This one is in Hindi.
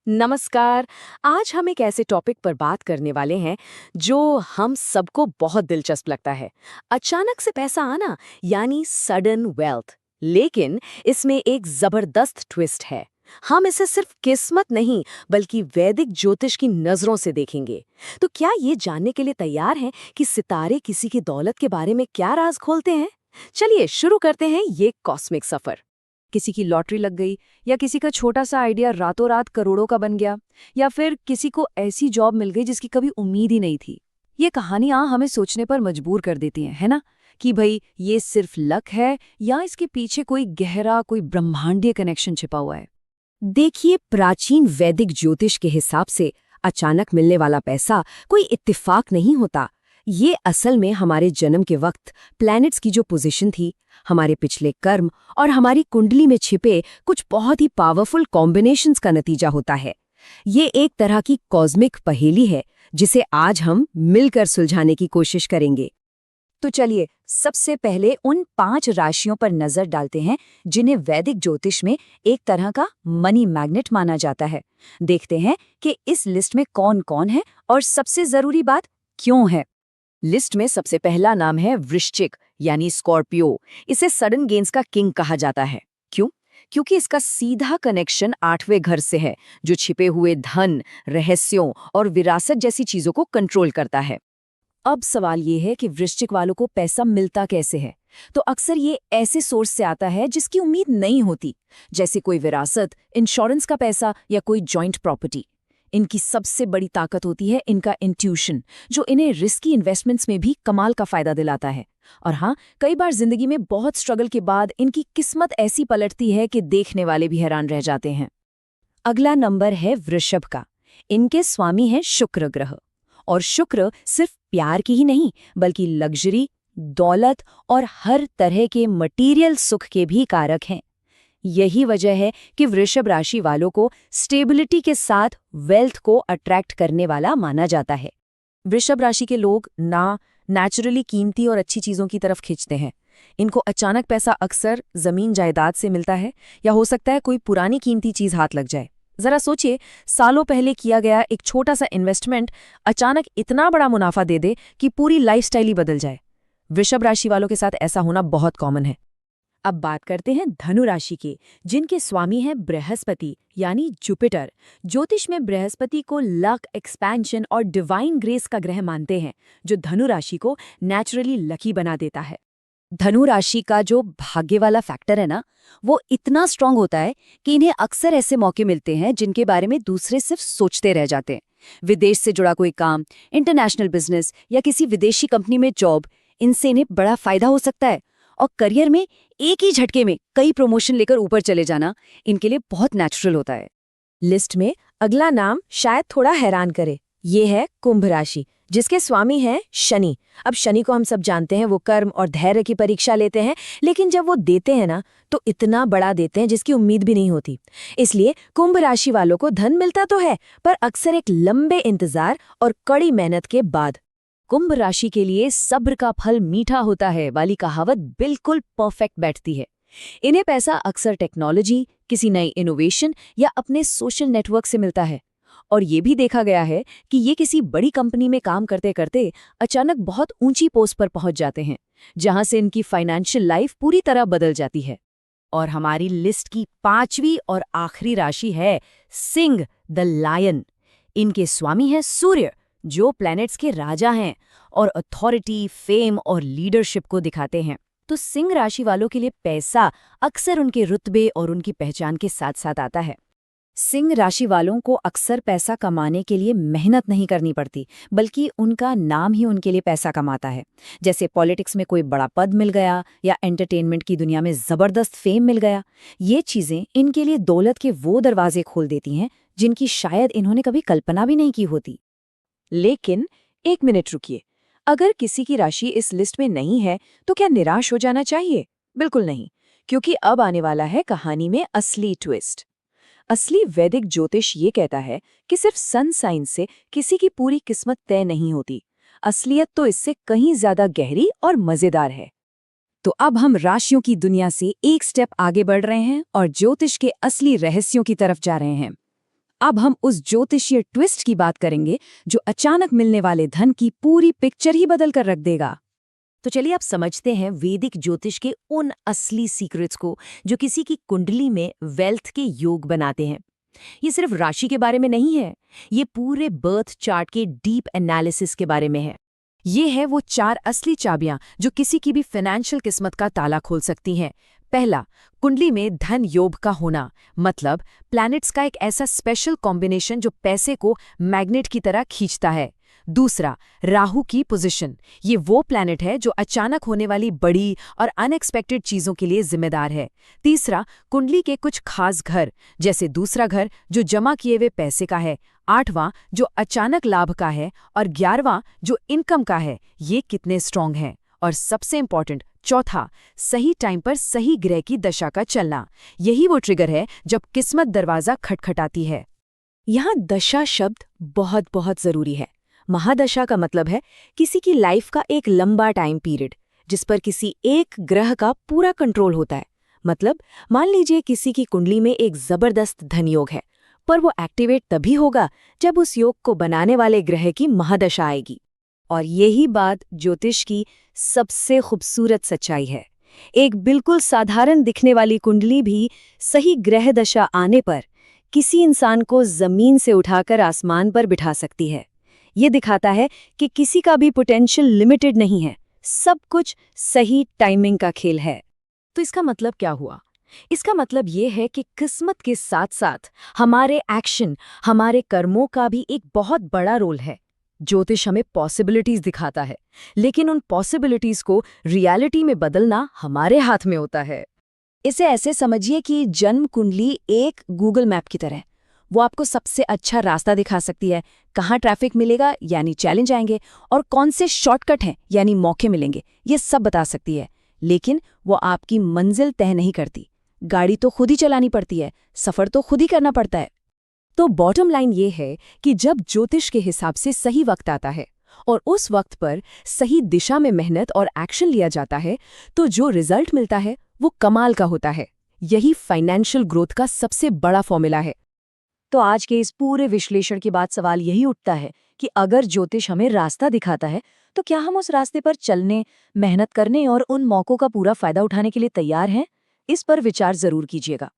नमस्कार। आज हम एक ऐसे टॉपिक पर बात करने वाले हैं जो हम सबको बहुत दिलचस्प लगता है। अचानक से पैसा आना यानी सडन वेल्थ। लेकिन इसमें एक जबरदस्त ट्विस्ट है। हम इसे सिर्फ किस्मत नहीं बल्कि वैदिक ज्योतिष की नजरों से देखेंगे। तो क्या ये जानने के लिए तैयार हैं कि सितारे किसी की दौलत के बारे में क्या राज खोलते हैं? चलिए शुरू करते हैं ये कॉस्मिक सफर। किसी की लॉटरी लग गई, या किसी का छोटा सा आइडिया रातों रात करोड़ों का बन गया, या फिर किसी को ऐसी जॉब मिल गई जिसकी कभी उम्मीद ही नहीं थी। ये कहानियां हमें सोचने पर मजबूर कर देती हैं, है ना? कि भाई ये सिर्फ लक है या इसके पीछे कोई गहरा, कोई ब्रह्मांडीय कनेक्शन छिपा हुआ है। देखिए, प्राचीन वैदिक ज्योतिष के हिसाब से अचानक मिलने वाला पैसा कोई इत्तेफाक नहीं होता। ये असल में हमारे जन्म के वक्त प्लैनेट्स की जो पोजीशन थी, हमारे पिछले कर्म और हमारी कुंडली में छिपे कुछ बहुत ही पावरफुल कॉम्बिनेशंस का नतीजा होता है। ये एक तरह की कॉस्मिक पहेली है जिसे आज हम मिलकर सुलझाने की कोशिश करेंगे। तो चलिए सबसे पहले उन 5 राशियों पर नजर डालते हैं जिन्हें वैदिक ज्योतिष में एक तरह का मनी मैग्नेट माना जाता है। देखते हैं कि इस लिस्ट में कौन कौन है और सबसे जरूरी बात क्यों है। लिस्ट में सबसे पहला नाम है वृश्चिक यानी स्कॉर्पियो। इसे सडन गेन्स का किंग कहा जाता है। क्यों? क्योंकि इसका सीधा कनेक्शन 8वें घर से है, जो छिपे हुए धन, रहस्यों और विरासत जैसी चीजों को कंट्रोल करता है। अब सवाल ये है कि वृश्चिक वालों को पैसा मिलता कैसे है। तो अक्सर ये ऐसे सोर्स से आता है जिसकी उम्मीद नहीं होती, जैसे कोई विरासत, इंश्योरेंस का पैसा या कोई जॉइंट प्रॉपर्टी। इनकी सबसे बड़ी ताकत होती है इनका इंट्यूशन, जो इन्हें रिस्की इन्वेस्टमेंट्स में भी कमाल का फायदा दिलाता है। और हाँ, कई बार जिंदगी में बहुत स्ट्रगल के बाद इनकी किस्मत ऐसी पलटती है कि देखने वाले भी हैरान रह जाते हैं। अगला नंबर है वृषभ का। इनके स्वामी हैं शुक्र ग्रह। और शुक्र सिर्फ प्यार की ही नहीं बल्कि लग्जरी, दौलत और हर तरह के मटीरियल सुख के भी कारक हैं। यही वजह है कि वृषभ राशि वालों को स्टेबिलिटी के साथ वेल्थ को अट्रैक्ट करने वाला माना जाता है। वृषभ राशि के लोग नेचुरली कीमती और अच्छी चीजों की तरफ खींचते हैं। इनको अचानक पैसा अक्सर जमीन जायदाद से मिलता है, या हो सकता है कोई पुरानी कीमती चीज हाथ लग जाए। जरा सोचिए, सालों पहले किया गया एक छोटा सा इन्वेस्टमेंट अचानक इतना बड़ा मुनाफा दे दे कि पूरी लाइफस्टाइल ही बदल जाए। वृषभ राशि वालों के साथ ऐसा होना बहुत कॉमन है। अब बात करते हैं धनु राशि के, जिनके स्वामी हैं बृहस्पति यानी जुपिटर। ज्योतिष में बृहस्पति को लक, एक्सपेंशन और डिवाइन ग्रेस का ग्रह मानते हैं, जो धनु राशि को नेचुरली लकी बना देता है। धनु राशि का जो भाग्य वाला फैक्टर है ना, वो इतना स्ट्रांग होता है कि इन्हें अक्सर ऐसे मौके मिलते हैं जिनके बारे में दूसरे सिर्फ सोचते रह जाते हैं। विदेश से जुड़ा कोई काम, इंटरनेशनल बिजनेस या किसी विदेशी कंपनी में जॉब, इनसे इन्हें बड़ा फायदा हो सकता है। और करियर में एक ही झटके में कई प्रमोशन लेकर ऊपर चले जाना इनके लिए बहुत नेचुरल होता है। लिस्ट में अगला नाम शायद थोड़ा हैरान करे। ये है कुंभ राशि, जिसके स्वामी हैं शनि। अब शनि को हम सब जानते हैं, वो कर्म और धैर्य की परीक्षा लेते हैं, लेकिन जब वो देते हैं ना, तो इतना बड़ा देते हैं जिसकी उम्मीद भी नहीं होती। इसलिए कुंभ राशि वालों को धन मिलता तो है, पर अक्सर एक लंबे इंतजार और कड़ी मेहनत के बाद। कुंभ राशि के लिए सब्र का फल मीठा होता है वाली कहावत बिल्कुल परफेक्ट बैठती है। इन्हें पैसा अक्सर टेक्नोलॉजी, किसी नई इनोवेशन या अपने सोशल नेटवर्क से मिलता है। और ये भी देखा गया है कि ये किसी बड़ी कंपनी में काम करते करते अचानक बहुत ऊंची पोस्ट पर पहुंच जाते हैं, जहां से इनकी फाइनेंशियल लाइफ पूरी तरह बदल जाती है। और हमारी लिस्ट की 5वीं और आखिरी राशि है सिंह द लायन। इनके स्वामी हैं सूर्य, जो प्लैनेट्स के राजा हैं और अथॉरिटी, फेम और लीडरशिप को दिखाते हैं। तो सिंह राशि वालों के लिए पैसा अक्सर उनके रुतबे और उनकी पहचान के साथ साथ आता है। सिंह राशि वालों को अक्सर पैसा कमाने के लिए मेहनत नहीं करनी पड़ती, बल्कि उनका नाम ही उनके लिए पैसा कमाता है। जैसे पॉलिटिक्स में कोई बड़ा पद मिल गया या एंटरटेनमेंट की दुनिया में जबरदस्त फेम मिल गया। ये चीजें इनके लिए दौलत के वो दरवाजे खोल देती हैं जिनकी शायद इन्होंने कभी कल्पना भी नहीं की होती। लेकिन एक मिनट रुकिए, अगर किसी की राशि इस लिस्ट में नहीं है तो क्या निराश हो जाना चाहिए? बिल्कुल नहीं, क्योंकि अब आने वाला है कहानी में असली ट्विस्ट। असली वैदिक ज्योतिष ये कहता है कि सिर्फ सन साइन से किसी की पूरी किस्मत तय नहीं होती। असलियत तो इससे कहीं ज्यादा गहरी और मजेदार है। तो अब हम राशियों की दुनिया से एक स्टेप आगे बढ़ रहे हैं और ज्योतिष के असली रहस्यों की तरफ जा रहे हैं। अब हम उस ज्योतिषीय ट्विस्ट की बात करेंगे जो अचानक मिलने वाले धन की पूरी पिक्चर ही बदल कर रख देगा। तो चलिए आप समझते हैं वैदिक ज्योतिष के उन असली सीक्रेट्स को जो किसी की कुंडली में वेल्थ के योग बनाते हैं। ये सिर्फ राशि के बारे में नहीं है, ये पूरे बर्थ चार्ट के डीप एनालिसिस के बारे में है। ये है वो 4 असली चाबियां जो किसी की भी फाइनेंशियल किस्मत का ताला खोल सकती हैं। पहला, कुंडली में धन योग का होना, मतलब प्लैनेट्स का एक ऐसा स्पेशल कॉम्बिनेशन जो पैसे को मैग्नेट की तरह खींचता है। दूसरा, राहु की पोजीशन। ये वो प्लैनेट है जो अचानक होने वाली बड़ी और अनएक्सपेक्टेड चीजों के लिए जिम्मेदार है। तीसरा, कुंडली के कुछ खास घर, जैसे दूसरा घर जो जमा किए हुए पैसे का है, 8वां जो अचानक लाभ का है और 11वां जो इनकम का है, ये कितने स्ट्रांग हैं। और सबसे इंपॉर्टेंट, चौथा, सही टाइम पर सही ग्रह की दशा का चलना। यही वो ट्रिगर है जब किस्मत दरवाजा खटखटाती है। यहाँ दशा शब्द बहुत बहुत जरूरी है। महादशा का मतलब है किसी की लाइफ का एक लंबा टाइम पीरियड जिस पर किसी एक ग्रह का पूरा कंट्रोल होता है। मतलब मान लीजिए किसी की कुंडली में एक जबरदस्त धन योग है, पर वो एक्टिवेट तभी होगा जब उस योग को बनाने वाले ग्रह की महादशा आएगी। और यही बात ज्योतिष की सबसे खूबसूरत सच्चाई है। एक बिल्कुल साधारण दिखने वाली कुंडली भी सही ग्रह दशा आने पर किसी इंसान को जमीन से उठाकर आसमान पर बिठा सकती है। ये दिखाता है कि किसी का भी पोटेंशियल लिमिटेड नहीं है, सब कुछ सही टाइमिंग का खेल है। तो इसका मतलब क्या हुआ? इसका मतलब ये है कि किस्मत के साथ साथ हमारे एक्शन, हमारे कर्मों का भी एक बहुत बड़ा रोल है। ज्योतिष हमें पॉसिबिलिटीज दिखाता है, लेकिन उन पॉसिबिलिटीज को रियलिटी में बदलना हमारे हाथ में होता है। इसे ऐसे समझिए कि जन्म कुंडली एक गूगल मैप की तरह है। वो आपको सबसे अच्छा रास्ता दिखा सकती है, कहाँ ट्रैफिक मिलेगा यानी चैलेंज आएंगे, और कौन से शॉर्टकट हैं यानी मौके मिलेंगे, ये सब बता सकती है। लेकिन वो आपकी मंजिल तय नहीं करती। गाड़ी तो खुद ही चलानी पड़ती है, सफर तो खुद ही करना पड़ता है। तो बॉटम लाइन ये है कि जब ज्योतिष के हिसाब से सही वक्त आता है और उस वक्त पर सही दिशा में मेहनत और एक्शन लिया जाता है, तो जो रिजल्ट मिलता है वो कमाल का होता है। यही फाइनेंशियल ग्रोथ का सबसे बड़ा फॉर्मूला है। तो आज के इस पूरे विश्लेषण के बाद सवाल यही उठता है कि अगर ज्योतिष हमें रास्ता दिखाता है, तो क्या हम उस रास्ते पर चलने, मेहनत करने और उन मौकों का पूरा फायदा उठाने के लिए तैयार हैं? इस पर विचार जरूर कीजिएगा।